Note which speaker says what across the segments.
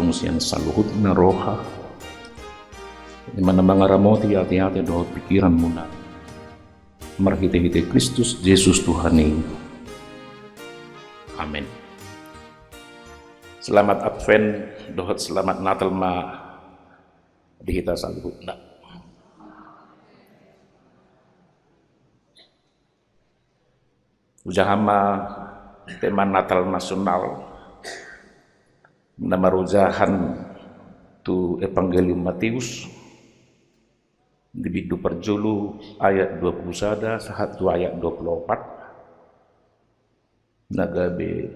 Speaker 1: dong sian saluhut na roha di mana mangaramoti hati-hati doa pikiran muna marhite-hite Kristus Yesus Tuhan ini. Amin. Selamat Advent, doa selamat Natal ma di kita saluhut na. Ujahama tema Natal nasional namarujahan tu Evangelium Matius di bidu perjulu ayat 21 sahat tu ayat 24 nagabe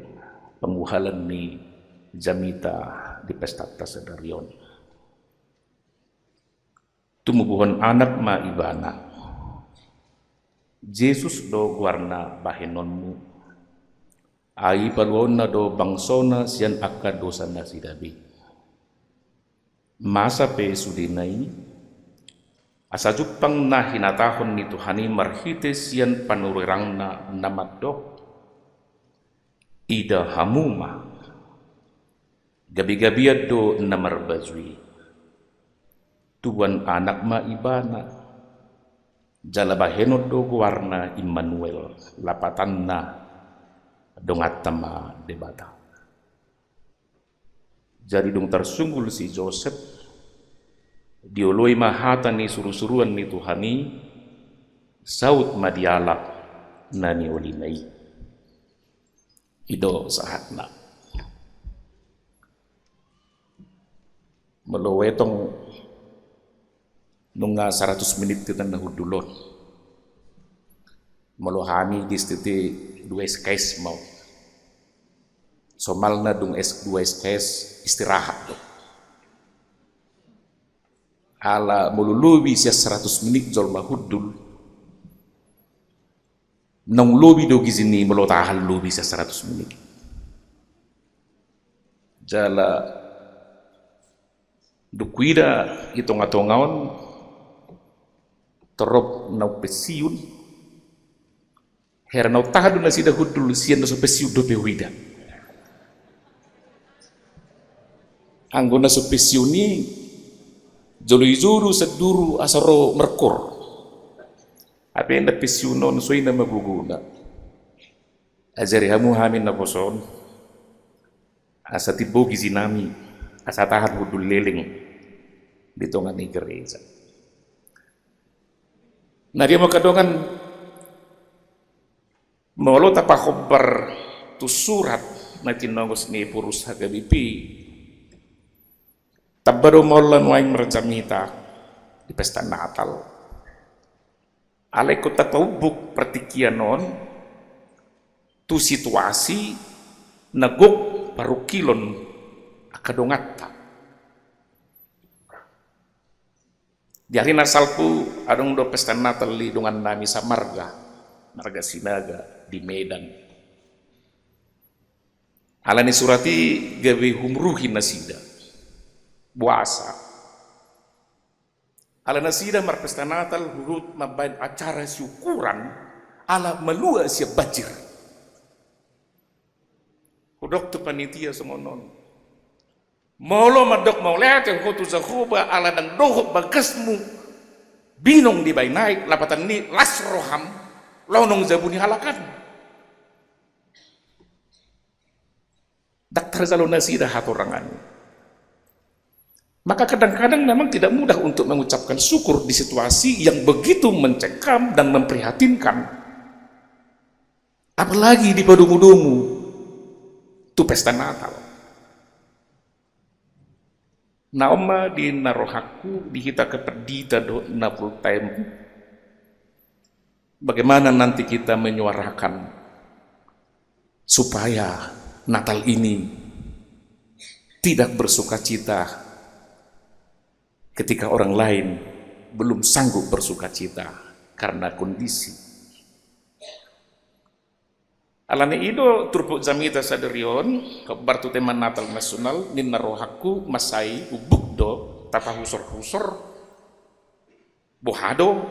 Speaker 1: penguhalan ni jamita di pesta tasadarion tumubuhan anak ma ibana Jesus do warna bahenonmu ai paluona do bangsona sian akka dosa na sidabi masa pe sudinai asa jupang na hinatahon ni Tuhani marhite sian panurirang na namadok ida hamuma gabi-gabiad do namarbazwi tuan anak ma ibana jalabahenod do warna Immanuel lapatan na dongatama debata. Jadi dong tersunggul si Joseph dioloi mahata ni suruh-suruan ni Tuhani saut madialak nani olinai ido sahatna melowetong nunga 100 menit kita nahudulon melohani di stiti 2 SKS mau somalna dung S2 SKS istirahat dong ala mululubi sia 100 menit jol mahudul nong lobi do gizini melotahal lobi sia 100 menit jala dukwida hitung-hitungaon terop nau pesiun her nau tahadu na sida hudul sian so pesiun do pewida anggona so pesiuni jolu seduru asaro merkur apa yang pesiunon so ina maguguna ajari hamu hamin na koson asa tibo gizinami asa tahan hudul leling di tongan ni gereja. Nah dia makadongan molo tapa khobar tu surat na tinongos ni purus hagabipi tabaro molan waing merjamita di pesta Natal alai kota taubuk pertikianon tu situasi nagok parukilon akadongata di hari nasalpu adong do pesta Natal li dengan nami samarga marga sinaga di Medan alani surati gawe humruhi nasida buasa ala nasida mar pesta Natal hurut mabain acara syukuran ala melua siap bajir hudok tu panitia semonon molo madok mau lihat yang kau tu zahuba ala dan dohok bagasmu binong di bay naik lapatan ni lasroham launong zabuni halakan daktar zalon nasida hatorangan maka kadang-kadang memang tidak mudah untuk mengucapkan syukur di situasi yang begitu mencekam dan memprihatinkan apalagi di padungu-dungu tu pesta Natal. Naoma di narohaku di kita keperdita do na full time. Bagaimana nanti kita menyuarakan supaya Natal ini tidak bersukacita ketika orang lain belum sanggup bersukacita karena kondisi. Alane ido turpuk jamita saderion kabar tu tema Natal nasional ninna rohaku masai ubuk do tapa husor-husor bohado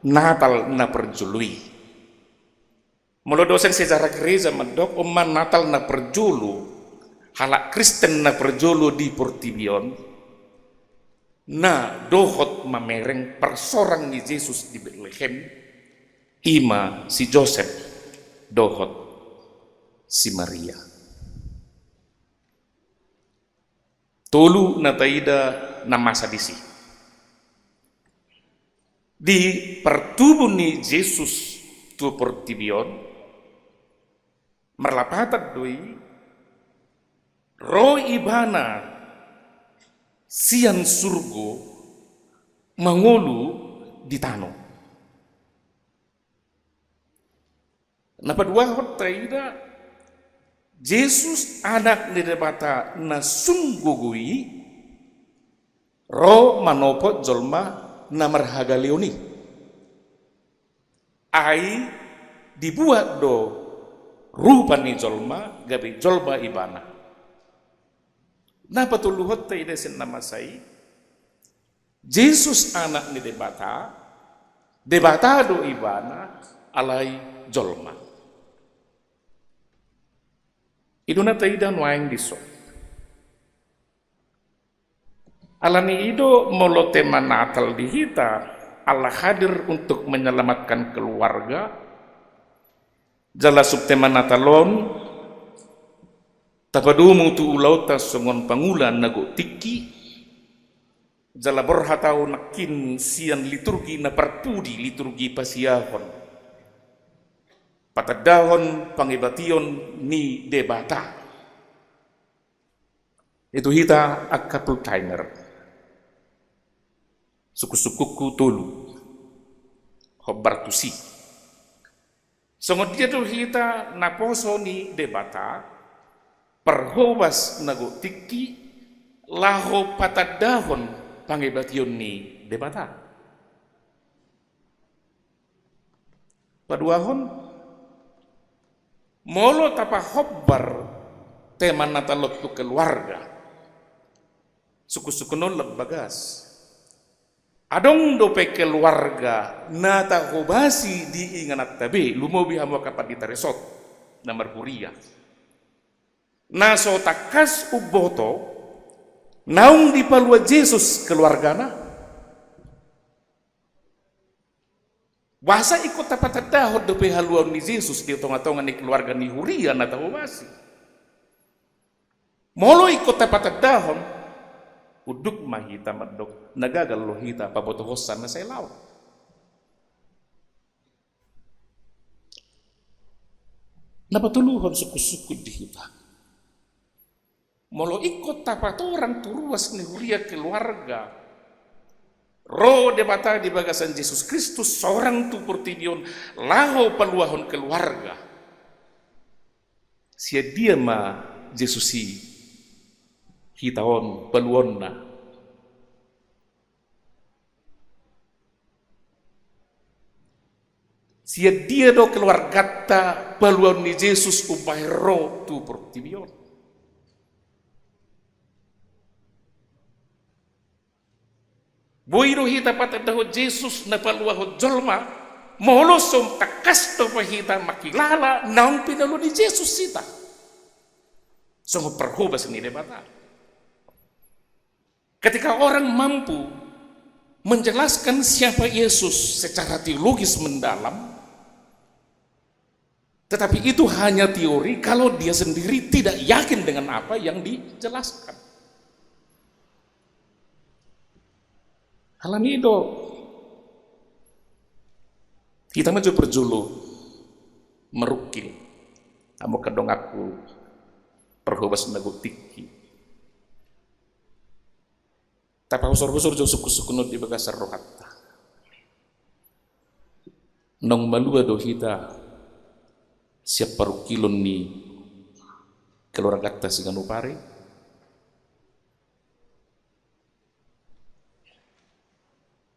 Speaker 1: Natal na perjului molo dosen sejarah gereja medok umman Natal na perjulu halak Kristen na perjolo di Portibion na dohot mamereng persorang ni Yesus di Bethlehem ima si Joseph dohot si Maria. Tolu na taida na masa disi. Di pertubun ni Yesus tu Portibion merlapatat doi roh ibana sian surgo mangolu di tano. Napadua hotaida Yesus anak ni debata na sunggugui roh manopot jolma na marhaga leoni. Ai dibuat do rupa ni jolma gabi jolma ibana. Napa tuluhot ta ide sen nama sai Yesus anak ni debata do ibana alai jolma. Iduna taida nuaing diso. Alani ido molo tema Natal di hita, Allah hadir untuk menyelamatkan keluarga. Jala subtema Natalon, tapadumu tu ulauta songon pangulan nago tiki. Jala berhatau nakin sian liturgi na perpudi liturgi pasiahon. Patadahon pangibation ni debata. Itu hita akapul timer. Suku-sukuku tolu. Hobar tusi. Songot dia tu hita naposo ni debata. Perhobas nago tiki. Laho patadahon pangibation ni debata. Paduahon molo tapa hobbar tema Natalot tu keluarga suku-suku non lebagas adong dope keluarga nata hobasi di inganat tabe lumobi hamo kapat di taresot na marburia naso takas uboto naung di palua Yesus keluargana bahasa ikut tapat tadahot dope haluan ni Yesus di tonga-tonga ni keluarga ni Huria na tahu basi. Molo ikut tapat tadahon uduk mahita madok nagagal lo hita pabotohosan na sa ilaw. Napatuluhon suku-suku di hita. Molo ikut tapat orang turuas ni Huria keluarga roh debata di bagasan Yesus Kristus seorang tu Portibion laho paluahon keluarga. Sia dia ma Yesusi hitaon paluonna. Sia dia do keluargata paluan ni Yesus upah roh tu Portibion. Boiro hita patadaho Jesus na paluahod jolma molo som takas to pahita makilala naung pinalo ni Jesus sita. So perhubas ni debata. Ketika orang mampu menjelaskan siapa Yesus secara teologis mendalam, tetapi itu hanya teori kalau dia sendiri tidak yakin dengan apa yang dijelaskan. Halanido kita maju perjulu merukil amo kadong aku perhubas nagutiki tapi usur-usur jo suku-suku di bagasar rohatta nong malua do hita siap parukilon ni keluarga ta siganupari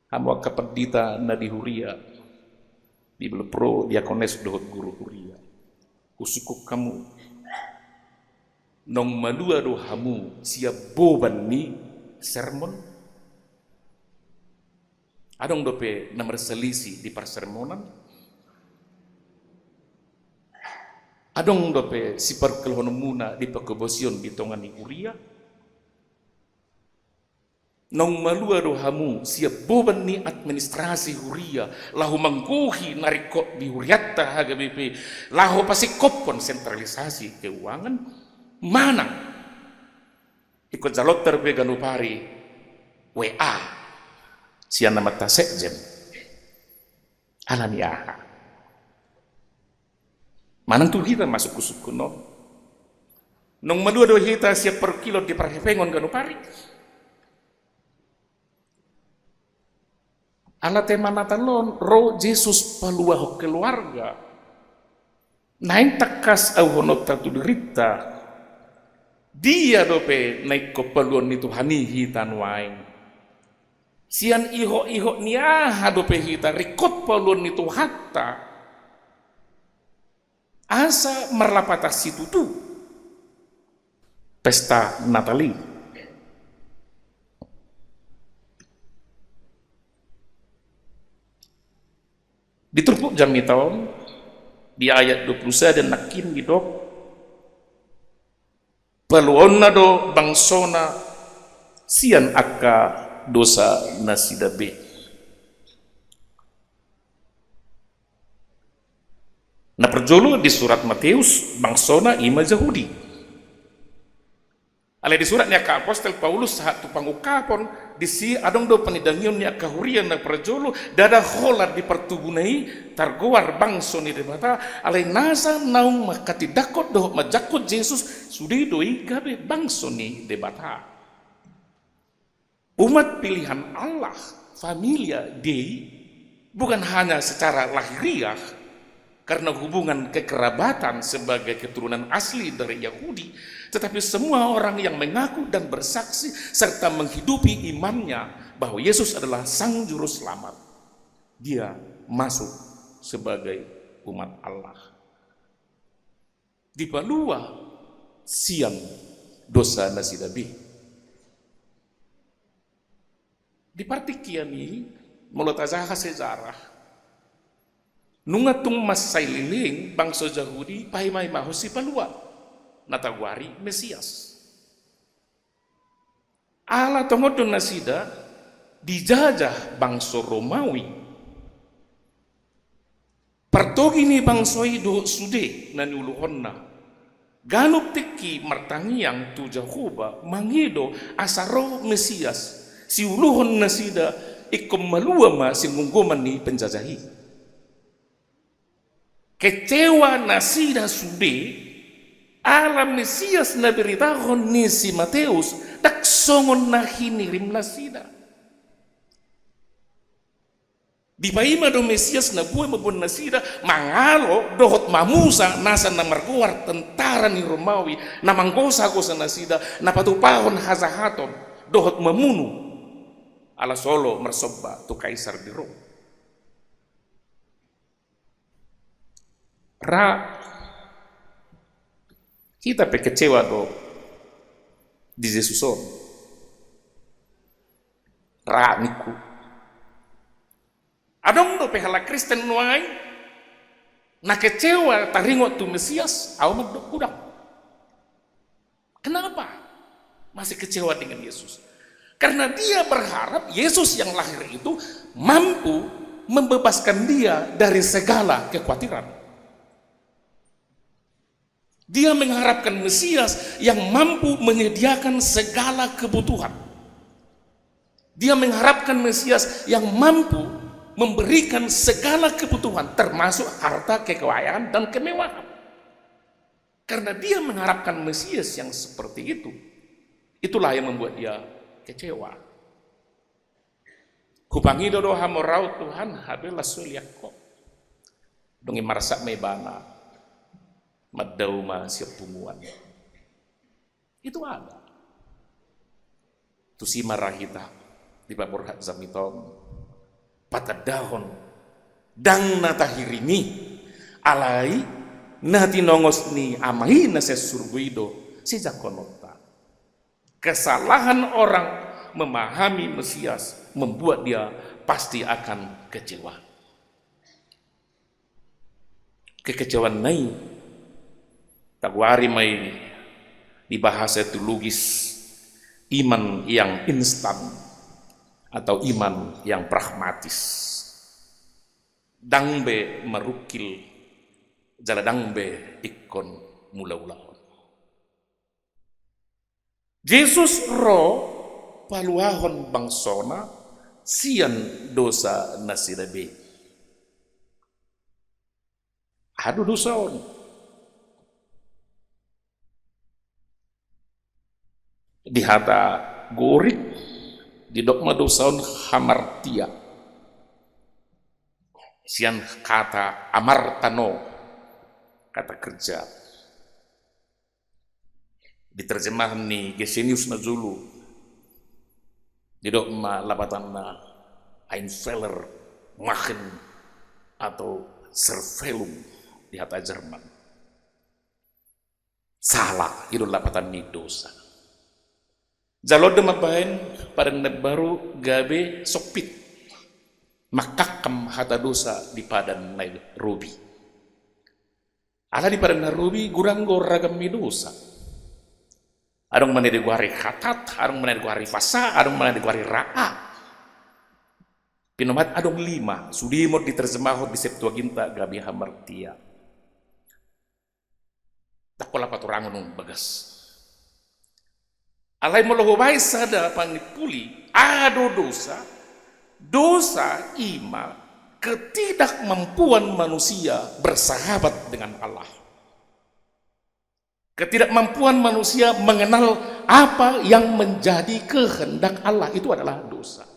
Speaker 1: amo kaperdita na di Huria di belepro diakones dohot guru Huria usukuk kamu nong malua do hamu siap boban ni sermon adong dope nomor selisih di persermonan Adong dope si perkeluhan muna di pekebosion di tongani Huria. Nong malua dohamu siap boban ni administrasi Huria lahu mangguhi narikot di Huriatta haga BP lahu pasti kopon sentralisasi keuangan mana ikut jalot terbe ganupari WA sian nama ta sekjen alami aha manang tu kita masuk kusuk kuno nong malua do hita siap per kilo di parhepengon ganupari ala tema natalon roh Jesus paluah keluarga naik takas au honot tatu derita dia dope naik ko paluan itu hani hitan wain sian iho niaha dope hita rikot paluan itu hatta asa merlapata situ tu pesta Natali. Diturpuk jami tahun di ayat 21 dan nakin gitu peluonna do bangsona sian akka dosa nasida be na perjolo di surat Matius bangsona ima Yahudi ale di surat ka apostel Paulus saat tu pangukapon di si adong do panidangion nya kahurian na perjolo dada holat di pertubunai targoar bangso ni debata ale nasa naung makatidakot do majakot Jesus sudi doi gabe bangso ni debata umat pilihan Allah familia Dei bukan hanya secara lahiriah karena hubungan kekerabatan sebagai keturunan asli dari Yahudi, tetapi semua orang yang mengaku dan bersaksi serta menghidupi imannya bahwa Yesus adalah Sang Juru Selamat, dia masuk sebagai umat Allah. Di palua siang dosa nasidabi. Di partikiani mulut azah sejarah nungatung masay liling bangsa Yahudi pahimay mahusi palua natawari Mesias ala tongod nasida dijajah bangsa Romawi partogi ni bangsa do sude naniuluhonna ganup teki martangiang tu Jahoba mangido asaro Mesias si uluhon nasida ikom malua ma si munggoman ni penjajahi kecewa nasida sude alam Mesias na beritahon ni si Mateus taksongon na hinirim nasida di paima do Mesias na buhay mabun nasida mangalo dohot mamusa nasa na markuar tentara ni Romawi na manggosa-gosa nasida na patupahon hazahaton dohot mamunu ala solo mersoba tu kaisar di Roma kita kecewa do di Yesuson niku adong do pehala Kristen nuai na kecewa taringot tu Mesias au magdok kudak kenapa masih kecewa dengan Yesus karena dia berharap Yesus yang lahir itu mampu membebaskan dia dari segala kekhawatiran. Dia mengharapkan Mesias yang mampu menyediakan segala kebutuhan. Dia mengharapkan Mesias yang mampu memberikan segala kebutuhan termasuk harta, kekayaan, dan kemewahan. Karena dia mengharapkan Mesias yang seperti itu. Itulah yang membuat dia kecewa. Kupangi dodo hamorau Tuhan habela suliakko. Dongi marsak mebana. Madauma siap punguan. Itu ada. Tu si marahita di babur hak zamitom patadahon dang natahirini alai nati nongos ni amai na sesurguido sejakonota. Kesalahan orang memahami Mesias membuat dia pasti akan kecewa. Kekecewaan naik Tagwari may dibahasa teologis iman yang instan atau iman yang pragmatis. Dangbe merukil jala dangbe ikon mula-ulaon. Yesus ro paluahon bangsona sian dosa nasidabe. Adu dosaon. Di hata gorik di dogma dosaon hamartia. Sian kata amartano, kata kerja. Diterjemahan ni Gesenius na Zulu di dogma labatan na Einfeller machen atau servelum di hata Jerman. Salah itu lapatan ni dosa. Jalod mabahin parang nagbaru gabe sokpit makakam hata dosa di padan na rubi. Ala di padan na rubi guranggo ragam mi dosa. Adong mana di guari khatat, adong mana di guari fasa, adong mana di guari ra'a. Pinomat adong 5, sudimot diterjemahot di Septuaginta gabi hamartia. Takola paturangon nung bagas. Alay molohobay sada panipuli, ado dosa, dosa ima ketidakmampuan manusia bersahabat dengan Allah. Ketidakmampuan manusia mengenal apa yang menjadi kehendak Allah, itu adalah dosa.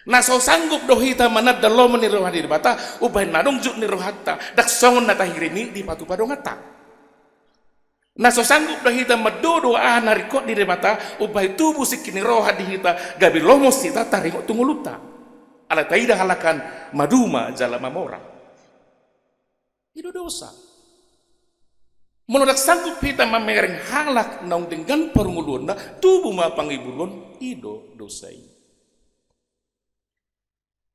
Speaker 1: Nah so sanggup dohita manat dalo menirohadi bata ubay nadong juk nirohata dak songon natahirimi di patu padongata. Nah so sanggup dohita madodo narikot di bata ubay tubuh sikini rohadi hita gabi lomos hita taringok tunguluta. Ala taida halakan maduma jala mamora. Itu dosa. Menurut sanggup kita memereng halak naung dengan permuluan na tubuh ma pangibulon ido dosai.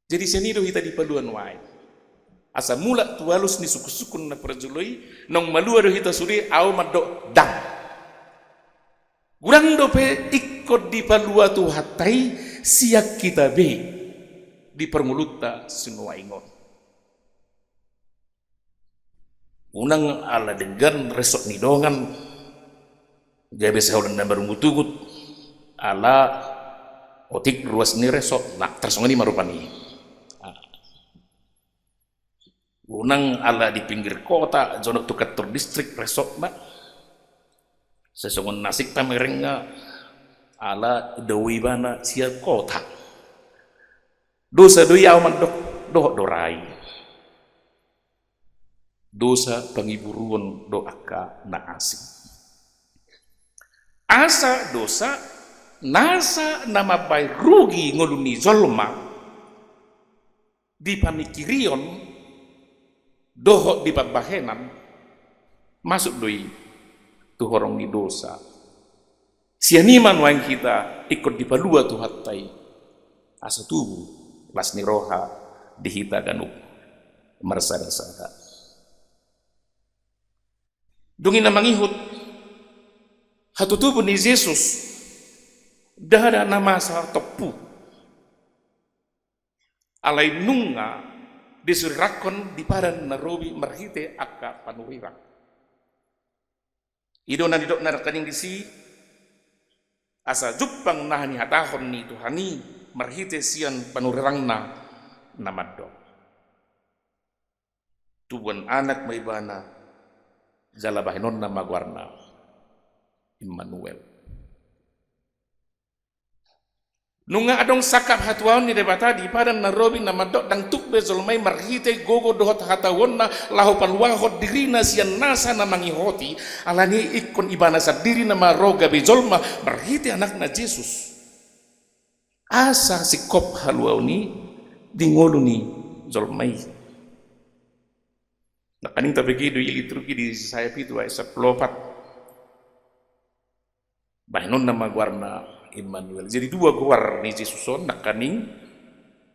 Speaker 1: Jadi senido kita di paluan wae. Asa mula tualus ni suku-sukun na perjuloi nong malua do kita suri au madok dang. Gurang dope ikut di palua tu hatai siak kita be di permuluta semua ingon. Unang ala dengan resok nidongan gabe sahulan na barumutugut ala otik ruas ni resok nak tersongan ni marupani. Unang ala di pinggir kota zonok tukatur distrik resok na sesongon nasik tamerengga ala dewi bana siap kota dosa doi aman dok dorai dosa pengiburuan doaka na asing. Asa dosa nasa nama bay rugi ngoluni zolma di panikirion dohok di pabahenan masuk doi tuhorong ni dosa. Sianiman wang kita ikut di palua tu hatai asa tubuh las ni roha dihita ganuk mersada-sada. Dungin na mangihut hatutubo ni Jesus dahada nama sa topu alay nunga disurakon di padan na robi marhite akka panurirang ido na didok na kaning disi asa jupang nahani hatahon ni Tuhani marhite sian panurirang na namadok tubuan anak may bana jala bahinon na magwarna Immanuel. Nunga adong sakap hatuan ni debata di padan na robin na madok dang tukbe zolmay marhite gogo dohot hatawon na laho palwahot dirina siyan nasa na mangihoti alani ikon ibana sa diri na maroga bezolma marhite anak na Jesus. Asa sikop haluaw ni dingolo ni zolmay. Nakaning tabegido ilitruki di saya pitu ay sa plopat. Bahinon na magwarna Immanuel. Jadi dua guar ni Jesuson nakaning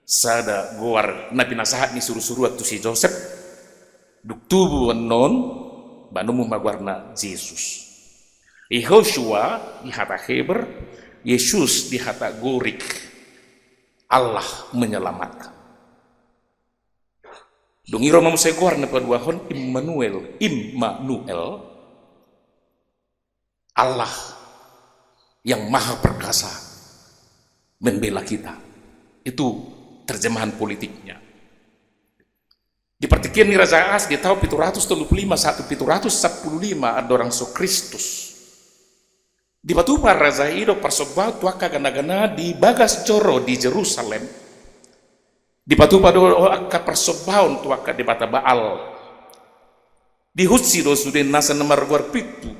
Speaker 1: sada guar na pinasahat ni suru-suruat tu si Joseph. Duktubu non banumu magwarna Yesus. Yehoshua di hata Heber, Yesus di hata Gorik. Allah menyelamatkan. Dungi Roma musegor na paduahon Immanuel, Allah yang maha perkasa membela kita. Itu terjemahan politiknya. Di pertikian ni Raja Ahas di tahun 735 ada orang so Kristus. Di batupa Raja Ido persobau tuaka gana-gana di bagas coro di Jerusalem. Di batupa do akka persobau tuaka di bata Baal. Di hutsi do sudah nasa nomor luar pitu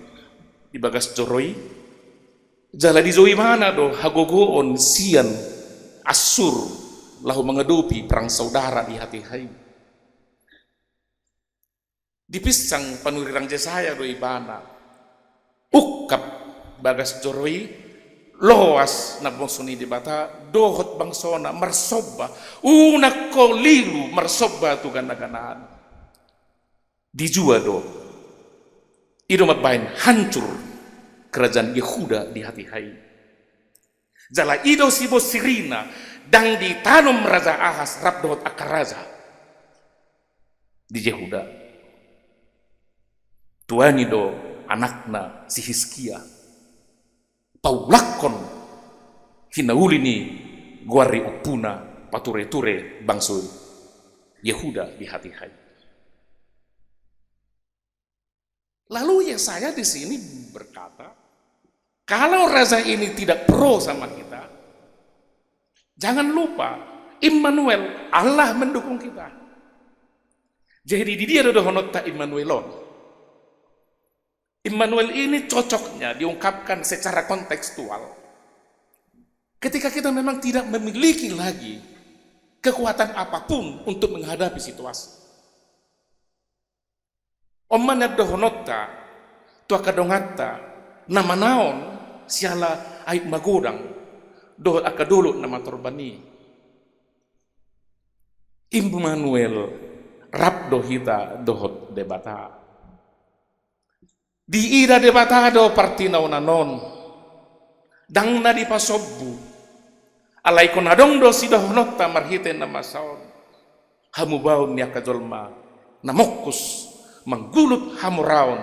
Speaker 1: di bagas coroi. Jala di zoi mana do hagogoon sian Asur lahu mengedupi perang saudara di hati hai. Di pisang panurirang Jesaya do ibana ukap bagas joroi loas na bongsoni di bata dohot bangsona marsoba unak ko lilu marsoba tu gana-ganaan dijua do ido mabain hancur kerajaan Yehuda di hati hai. Jala ido sibo sirina dang ditanum Raja Ahas rap dohot akar raja di Yehuda. Tuani do anakna si Hizkia paulakon hinauli ni guari upuna pature-ture bangsul Yehuda di hati hai. Lalu ya saya di sini berkata, kalau raja ini tidak pro sama kita, jangan lupa Immanuel, Allah mendukung kita. Jadi di dia ada honota Immanuelon. Immanuel ini cocoknya diungkapkan secara kontekstual ketika kita memang tidak memiliki lagi kekuatan apapun untuk menghadapi situasi. Omana dohonota tua kadongata nama naon siala aib magodang doh akadulu nama torbani. Immanuel rap dohita dohot debata. Di ida debatado partinaw nanon dang na di pasobbu alay ko nadong do si dohnot ta marhiten na masaon hamubaon niya kajolma namokkus manggulut hamuraon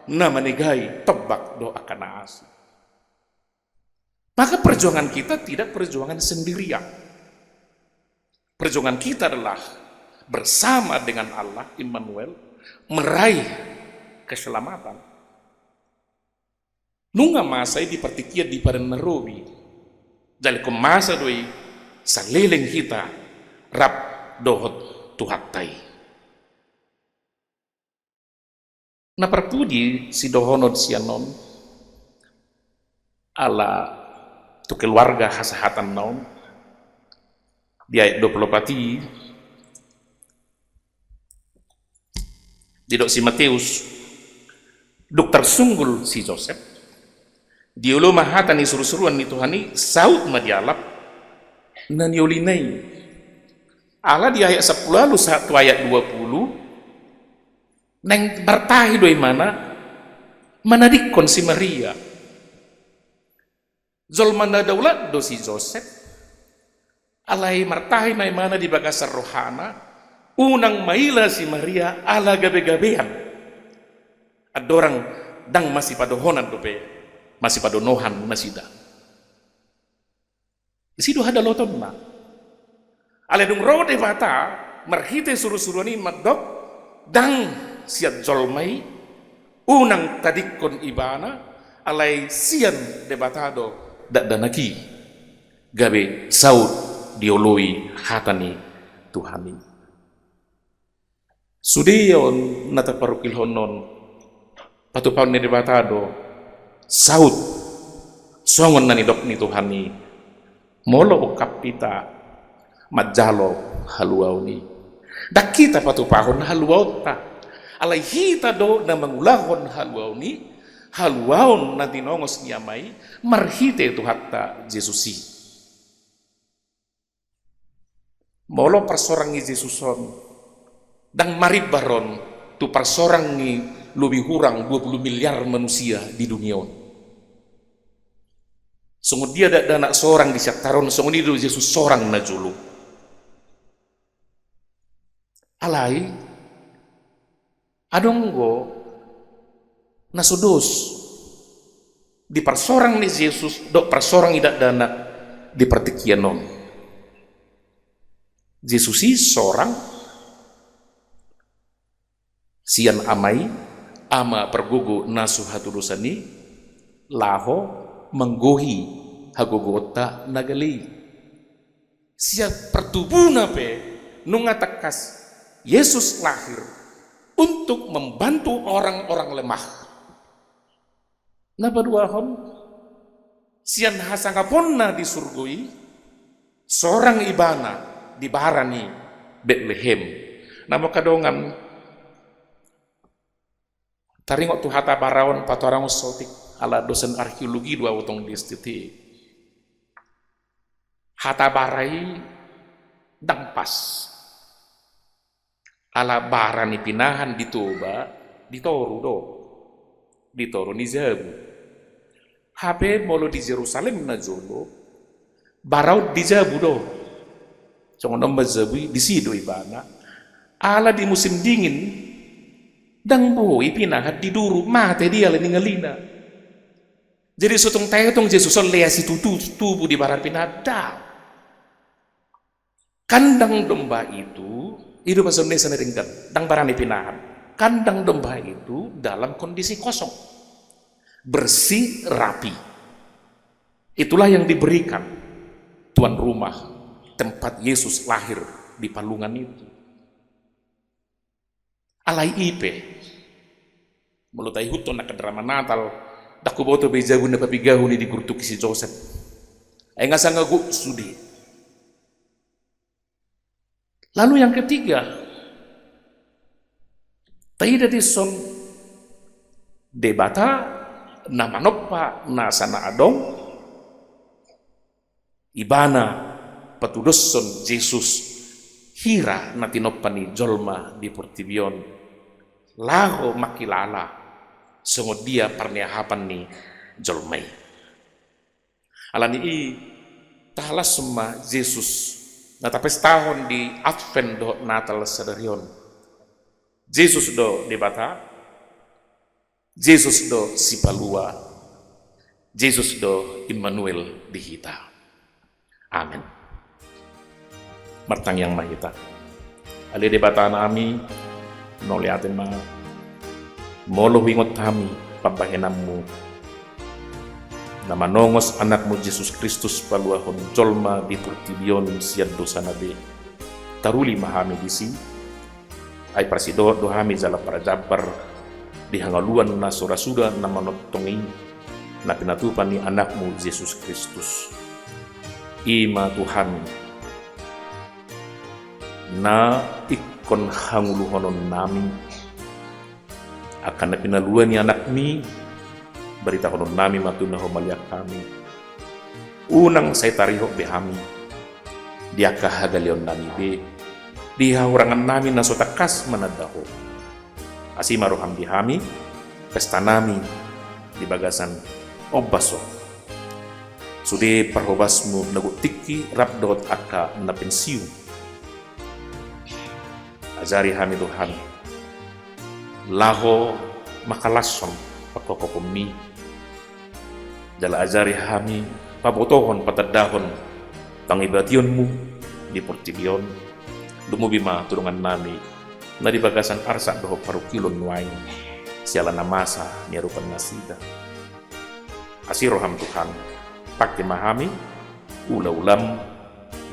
Speaker 1: na manigay tebak do akan naas. Maka perjuangan kita tidak perjuangan sendirian. Perjuangan kita adalah bersama dengan Allah Immanuel meraih keselamatan. Nunga masay di partikia di pada narobi. Jali ko masa doi sa leleng kita rap dohot tuhatay. Naparpudi si dohonod sianon ala tu keluarga hasahatan naon di ayat 20 pati di dok si Matius duk tersunggul si Joseph di ulo mahatan ni suruh-suruan ni Tuhani saut madialap nan yolinay ala di ayat 10 lalu satu ayat 20 neng bertahi doi mana manadikon si Maria zolmana daulat do si Joseph alai martahi na mana di bagasar rohana unang maila si Maria ala gabe-gabean adorang dang masih padohonan dope masih padonohan masih dah isido hada loton na aledung rode bata marhite suruh-suruani madok dang siat jolmai unang tadikon ibana alai sian debatado dak danaki gabe saud dioloi hatani Tuhani sudion nata parukil honon patupaun ni debatado saud songon nani dok ni Tuhani molo ukap pita majalo haluaw ni dak kita patupahon haluaw ta alay hita do na mangulahon haluaw ni haluaw na tinongos niya may marhite tu hatta Jesusi molo persorang ni Jesuson dang maribaron tu persorang ni lebih kurang 20 miliar manusia di dunia. Sungguh dia ada anak seorang di Syaktaron, sungguh dia Yesus seorang na julu. Alai, adonggo nasudos di persorang ni Yesus, dok persorang idak dana di pertikian non. Yesus si seorang sian amai ama pergugu nasu hatudusani laho menggohi hagogota nagali siap pertubuna pe nungatakas Yesus lahir untuk membantu orang-orang lemah. Napa duahon sian hasangaponna di surgoi seorang ibana di barani Bethlehem. Nama kadongan taringok tu hata barawan patorang sotik ala dosen arkeologi dua utong di stiti. Hata barai dangpas ala barani pinahan di Toba di Toru do di Toru ni Zabu. Habe molo di Yerusalem na jolo barau di Zabu do. Jangan nombor Zabu di sido ibana. Ala di musim dingin dang boy pinahat di duru mate dia le ningalina. Jadi sotong tayo tong Yesus leasi tubuh di barat pinada. Kandang domba itu pasal nesa neringkan, dang barani pinahan. Kandang domba itu dalam kondisi kosong, bersih, rapi. Itulah yang diberikan tuan rumah tempat Yesus lahir di palungan itu. Alai ipe, melutai huton nak drama Natal, daku boto bejagun na papigahu ni di gurtuk si Joseph. Ay nga sangagu sudi. Lalu yang ketiga, taida dison debata namanopa na sana adong ibana patudoson Jesus hira na tinoppa ni jolma di portibion laho makilala sungod dia parniahapan ni jolmay. Alani i tahalas summa Jesus natapes tahun di Advent do Natal sadarion. Jesus do debata, Jesus do sipalua, Jesus do Immanuel dihita. Amin. Martang yang mahita. Ali debata nami noliatin ma molo wingot kami pabahenammu na manongos anakmu Jesus Kristus paluahon jolma di purtibion siad dosa nabe taruli mahami disi ay prasido dohami jala para jabar di hangaluan na surasuda na manotongi na pinatupan ni anakmu Jesus Kristus. Ima Tuhan na ikon hanguluhonon nami akan na pinaluan ni anak mi berita konon nami matuna homaliak kami unang say tariho behami dia kahagalion nami be dihahurangan nami na sotakas manadaho asima roham dihami pesta nami di bagasan obaso sude parhobasmu nagutiki rabdot aka na pensiu azari hami Tuhan laho makalason pakokokomi dala azari hami pabotohon patadahon pangibationmu di portibion dumubima turungan nami na di bagasan arsa doho parukilon nuay siala namasa niarupan nasida asiroham Tuhan pakti mahami ula-ulam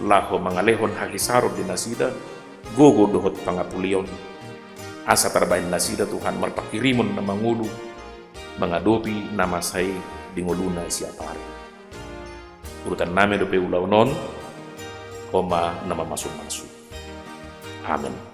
Speaker 1: laho mangalehon hakisarod di nasida gogo dohot pangapulion asa tarbahin nasida Tuhan marpakirimon na mangulu mengadopi nama saya di nguluna siapa hari urutan name dope ulaw non koma nama masuk. Amin.